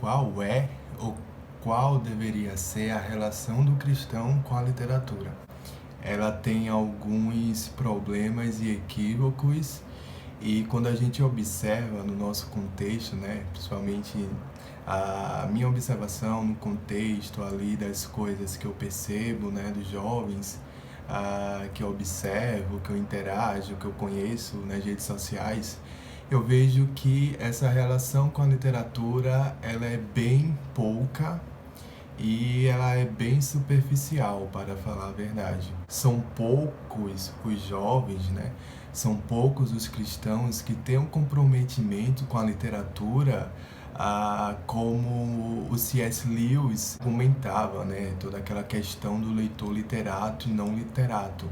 qual é ou qual deveria ser a relação do cristão com a literatura. Ela tem alguns problemas e equívocos, e quando a gente observa no nosso contexto, né, principalmente a minha observação no contexto ali das coisas que eu percebo, né, dos jovens, que eu observo, que eu interajo, que eu conheço nas redes sociais, eu vejo que essa relação com a literatura ela é bem pouca e ela é bem superficial, para falar a verdade. São poucos os jovens, né? São poucos os cristãos que têm um comprometimento com a literatura, como o C.S. Lewis comentava, né? Toda aquela questão do leitor literato e não literato.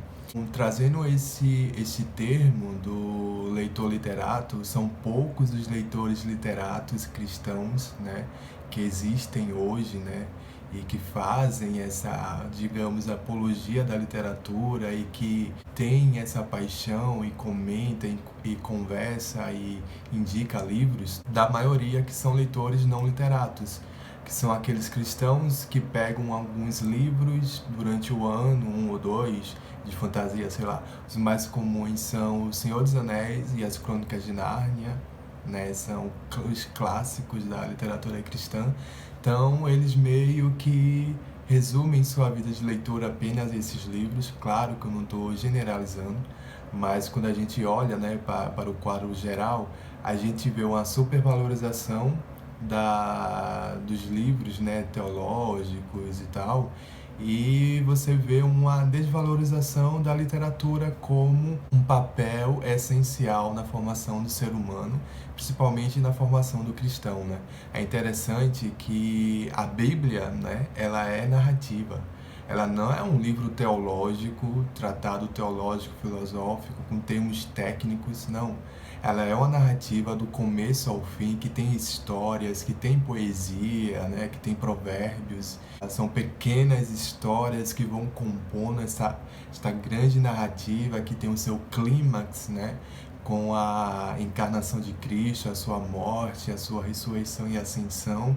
Trazendo esse termo do leitor literato, são poucos os leitores literatos cristãos, né, que existem hoje, né, e que fazem essa, digamos, apologia da literatura e que tem essa paixão e comenta e conversa e indica livros, da maioria que são leitores não literatos, que são aqueles cristãos que pegam alguns livros durante o ano, um ou dois, de fantasia, sei lá. Os mais comuns são O Senhor dos Anéis e As Crônicas de Nárnia, né? São os clássicos da literatura cristã. Então, eles meio que resumem sua vida de leitura apenas a esses livros. Claro que eu não estou generalizando, mas quando a gente olha, né, para o quadro geral, a gente vê uma supervalorização dos livros, né, teológicos e tal, e você vê uma desvalorização da literatura como um papel essencial na formação do ser humano, principalmente na formação do cristão, né? É interessante que a Bíblia, né, ela é narrativa. Ela não é um livro teológico, tratado teológico, filosófico, com termos técnicos, não. Ela é uma narrativa do começo ao fim, que tem histórias, que tem poesia, né, que tem provérbios. São pequenas histórias que vão compondo esta grande narrativa que tem o seu clímax, né, com a encarnação de Cristo, a sua morte, a sua ressurreição e ascensão.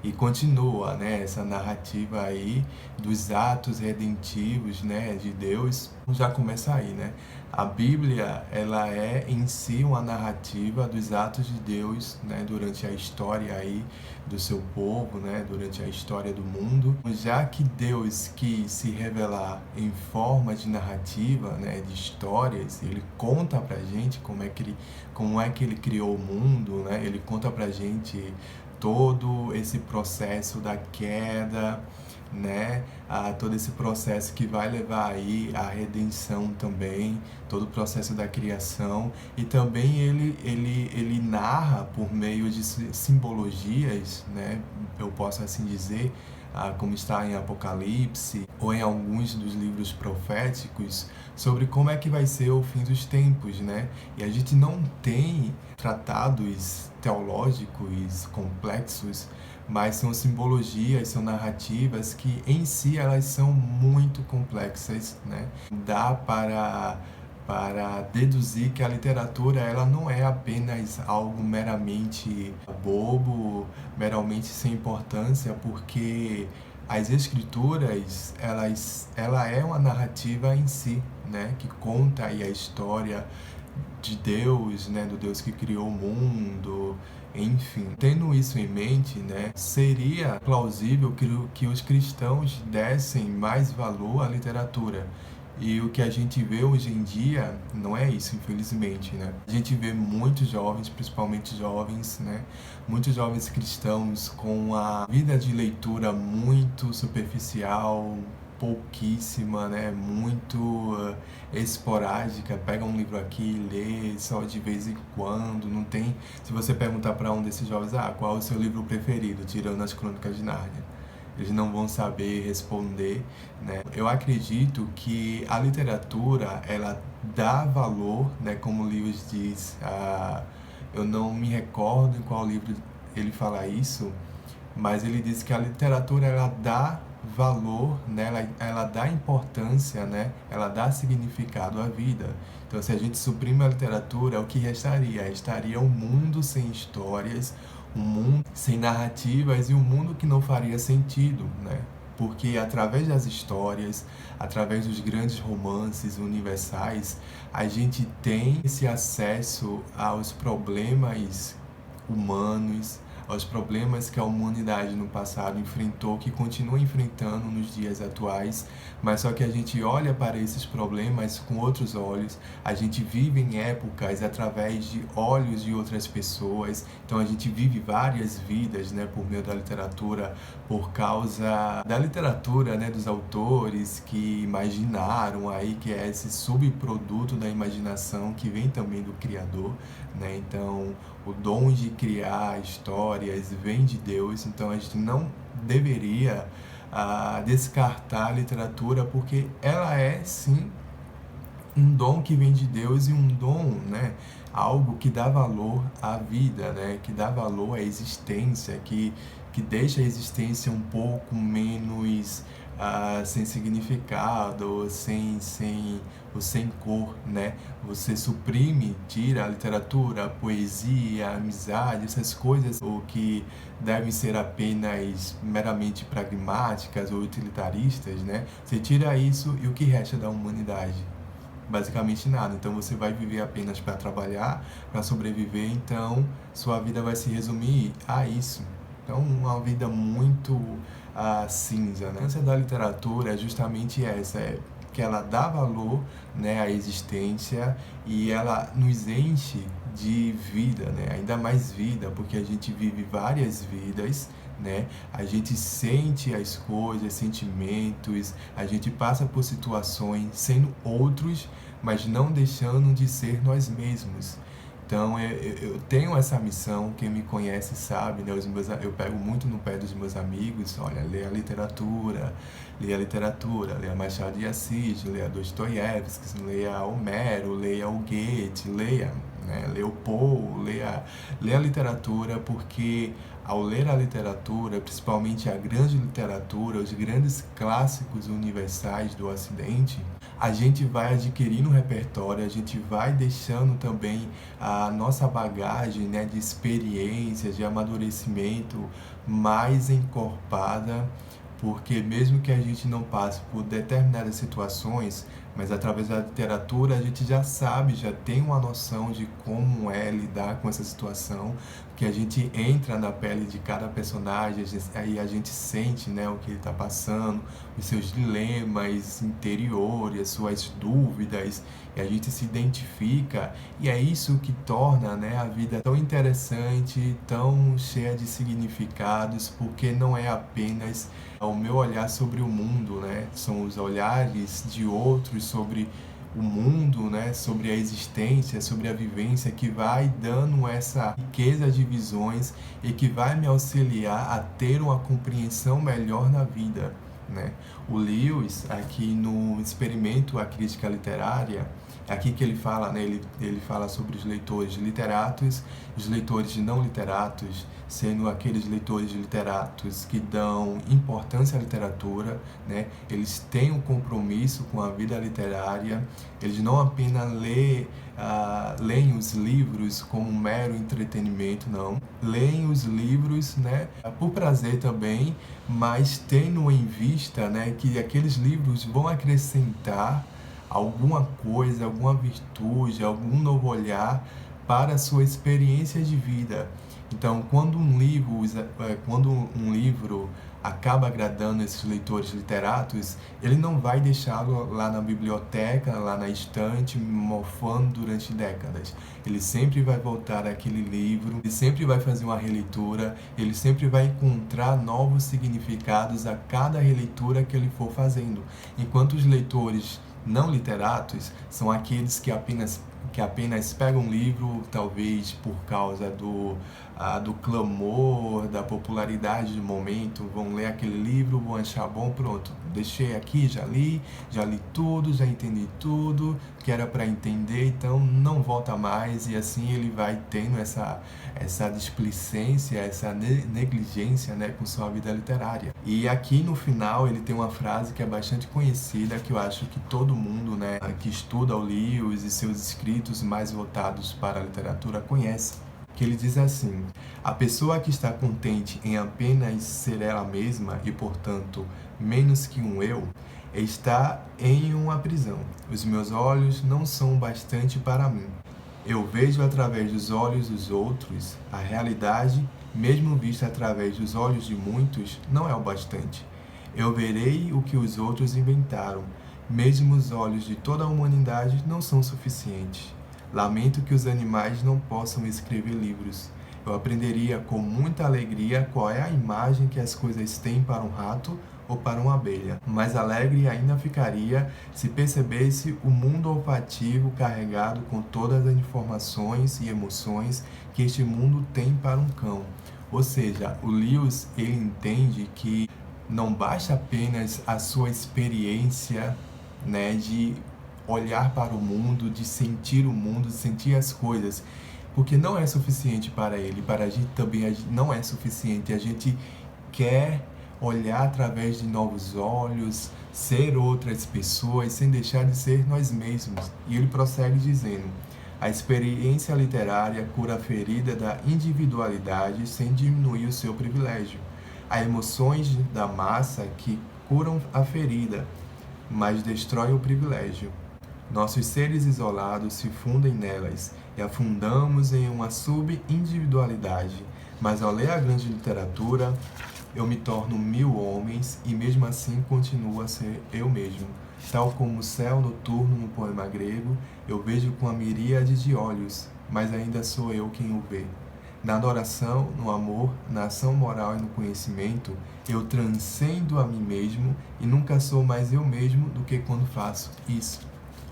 E continua, né, essa narrativa aí dos atos redentivos, né, de Deus. Já começa aí, né? A Bíblia, ela é em si uma narrativa dos atos de Deus, né, durante a história aí do seu povo, né, durante a história do mundo. Já que Deus quis se revelar em forma de narrativa, né, de histórias, ele conta pra gente como é que ele criou o mundo, né? Ele conta pra gente todo esse processo da queda, né? Todo esse processo que vai levar aí à redenção também, todo o processo da criação, e também ele narra por meio de simbologias, né? Eu posso assim dizer, como está em Apocalipse ou em alguns dos livros proféticos, sobre como é que vai ser o fim dos tempos, né? E a gente não tem tratados teológicos complexos, mas são simbologias, são narrativas que em si elas são muito complexas, né? Dá para deduzir que a literatura ela não é apenas algo meramente bobo, meramente sem importância, porque as escrituras ela é uma narrativa em si, né? Que conta aí a história de Deus, né, do Deus que criou o mundo, enfim. Tendo isso em mente, né, seria plausível que os cristãos dessem mais valor à literatura. E o que a gente vê hoje em dia não é isso, infelizmente, né? A gente vê muitos jovens, principalmente jovens, né? Muitos jovens cristãos com a vida de leitura muito superficial, pouquíssima, né? Muito esporádica. Pega um livro aqui e lê só de vez em quando. Não tem. Se você perguntar para um desses jovens, qual é o seu livro preferido, tirando as Crônicas de Nárnia, eles não vão saber responder, né? Eu acredito que a literatura, ela dá valor, né? Como o Lewis diz, eu não me recordo em qual livro ele fala isso, mas ele diz que a literatura, ela dá valor, né? Ela dá importância, né? Ela dá significado à vida. Então, se a gente suprime a literatura, o que restaria? Restaria um mundo sem histórias, um mundo sem narrativas e um mundo que não faria sentido, né? Porque através das histórias, através dos grandes romances universais, a gente tem esse acesso aos problemas humanos, aos problemas que a humanidade no passado enfrentou, que continua enfrentando nos dias atuais, mas só que a gente olha para esses problemas com outros olhos, a gente vive em épocas através de olhos de outras pessoas, então a gente vive várias vidas, né, por meio da literatura, por causa da literatura, né, dos autores que imaginaram aí, que é esse subproduto da imaginação que vem também do Criador, né? Então o dom de criar histórias vem de Deus, então a gente não deveria descartar a literatura, porque ela é sim um dom que vem de Deus, e um dom, né, algo que dá valor à vida, né, que dá valor à existência, que deixa a existência um pouco menos sem significado, sem cor, né? Você suprime, tira a literatura, a poesia, a amizade, essas coisas, ou que devem ser apenas meramente pragmáticas ou utilitaristas, né? Você tira isso, e o que resta da humanidade? Basicamente nada. Então você vai viver apenas para trabalhar, para sobreviver, então sua vida vai se resumir a isso. Então, uma vida muito cinza, né? A essência da literatura é justamente essa, é que ela dá valor, né, à existência, e ela nos enche de vida, né? Ainda mais vida, porque a gente vive várias vidas, né? A gente sente as coisas, sentimentos, a gente passa por situações sendo outros, mas não deixando de ser nós mesmos. Então eu tenho essa missão, quem me conhece sabe, né? Eu pego muito no pé dos meus amigos, olha, leia literatura, leia Machado de Assis, leia Dostoiévski, leia Homero, leia o Goethe, leia, né? Leia o Poe, leia a literatura, porque ao ler a literatura, principalmente a grande literatura, os grandes clássicos universais do Ocidente, a gente vai adquirindo um repertório, a gente vai deixando também a nossa bagagem, né, de experiências, de amadurecimento mais encorpada, porque mesmo que a gente não passe por determinadas situações, mas através da literatura a gente já sabe, já tem uma noção de como é lidar com essa situação, que a gente entra na pele de cada personagem, aí a gente sente, né, o que ele está passando, os seus dilemas interiores, as suas dúvidas, e a gente se identifica, e é isso que torna, né, a vida tão interessante, tão cheia de significados, porque não é apenas o meu olhar sobre o mundo, né, são os olhares de outros sobre o mundo, né, sobre a existência, sobre a vivência, que vai dando essa riqueza de visões e que vai me auxiliar a ter uma compreensão melhor na vida, né? O Lewis, aqui no experimento A Crítica Literária, é aqui que ele fala, né, ele fala sobre os leitores literatos, os leitores não literatos, sendo aqueles leitores literatos que dão importância à literatura, né? Eles têm um compromisso com a vida literária, eles não apenas leem os livros como um mero entretenimento, não. Leem os livros, né, por prazer também, mas tendo em vista, né, que aqueles livros vão acrescentar alguma coisa, alguma virtude, algum novo olhar para a sua experiência de vida. Então, quando um livro acaba agradando esses leitores literatos, ele não vai deixá-lo lá na biblioteca, lá na estante, mofando durante décadas. Ele sempre vai voltar àquele livro, ele sempre vai fazer uma releitura, ele sempre vai encontrar novos significados a cada releitura que ele for fazendo. Enquanto os leitores não literatos são aqueles que apenas pegam um livro, talvez por causa do clamor, da popularidade do momento, vão ler aquele livro, vão achar bom, pronto, deixei aqui, já li tudo, já entendi tudo que era para entender, então não volta mais, e assim ele vai tendo essa displicência, essa negligência, né, com sua vida literária. E aqui no final ele tem uma frase que é bastante conhecida, que eu acho que todo mundo, né, que estuda o Lewis e seus escritos mais voltados para a literatura conhece, que ele diz assim: a pessoa que está contente em apenas ser ela mesma e, portanto, menos que um eu, está em uma prisão. Os meus olhos não são bastante para mim. Eu vejo através dos olhos dos outros. A realidade, mesmo vista através dos olhos de muitos, não é o bastante. Eu verei o que os outros inventaram. Mesmo os olhos de toda a humanidade não são suficientes. Lamento que os animais não possam escrever livros. Eu aprenderia com muita alegria qual é a imagem que as coisas têm para um rato ou para uma abelha. Mais alegre ainda ficaria se percebesse o mundo olfativo carregado com todas as informações e emoções que este mundo tem para um cão. Ou seja, o Lewis, ele entende que não basta apenas a sua experiência, né, de olhar para o mundo, de sentir o mundo, de sentir as coisas, porque não é suficiente para ele, para a gente também não é suficiente. A gente quer olhar através de novos olhos, ser outras pessoas, sem deixar de ser nós mesmos. E ele prossegue dizendo: a experiência literária cura a ferida da individualidade sem diminuir o seu privilégio. Há emoções da massa que curam a ferida, mas destroem o privilégio. Nossos seres isolados se fundem nelas e afundamos em uma subindividualidade. Mas ao ler a grande literatura, eu me torno 1000 homens e mesmo assim continuo a ser eu mesmo. Tal como o céu noturno no poema grego, eu vejo com a miríade de olhos, mas ainda sou eu quem o vê. Na adoração, no amor, na ação moral e no conhecimento, eu transcendo a mim mesmo e nunca sou mais eu mesmo do que quando faço isso.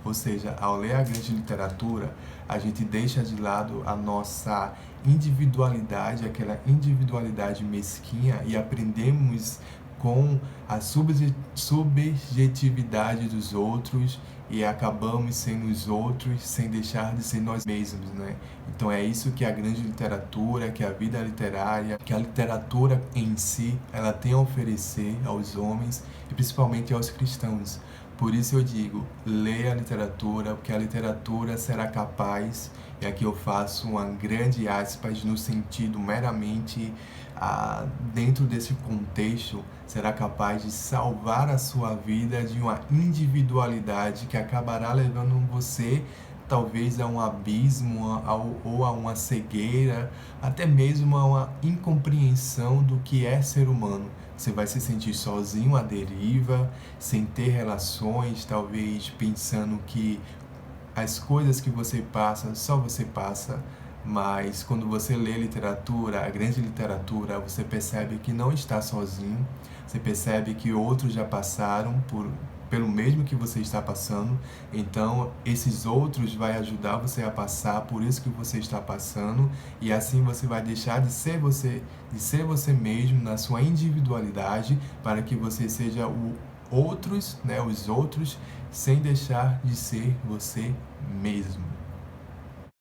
Ou seja, ao ler a grande literatura, a gente deixa de lado a nossa individualidade, aquela individualidade mesquinha, e aprendemos com a subjetividade dos outros e acabamos sendo os outros sem deixar de ser nós mesmos, né? Então é isso que a grande literatura, que a vida literária, que a literatura em si, ela tem a oferecer aos homens e principalmente aos cristãos. Por isso eu digo, leia a literatura, porque a literatura será capaz, e aqui eu faço uma grande aspas no sentido meramente dentro desse contexto, será capaz de salvar a sua vida de uma individualidade que acabará levando você talvez a um abismo ou a uma cegueira, até mesmo a uma incompreensão do que é ser humano. Você vai se sentir sozinho à deriva, sem ter relações, talvez pensando que as coisas que você passa, só você passa, mas quando você lê literatura, a grande literatura, você percebe que não está sozinho, você percebe que outros já passaram pelo mesmo que você está passando, então esses outros vai ajudar você a passar por isso que você está passando, e assim você vai deixar de ser você mesmo na sua individualidade, para que você seja os outros, sem deixar de ser você mesmo.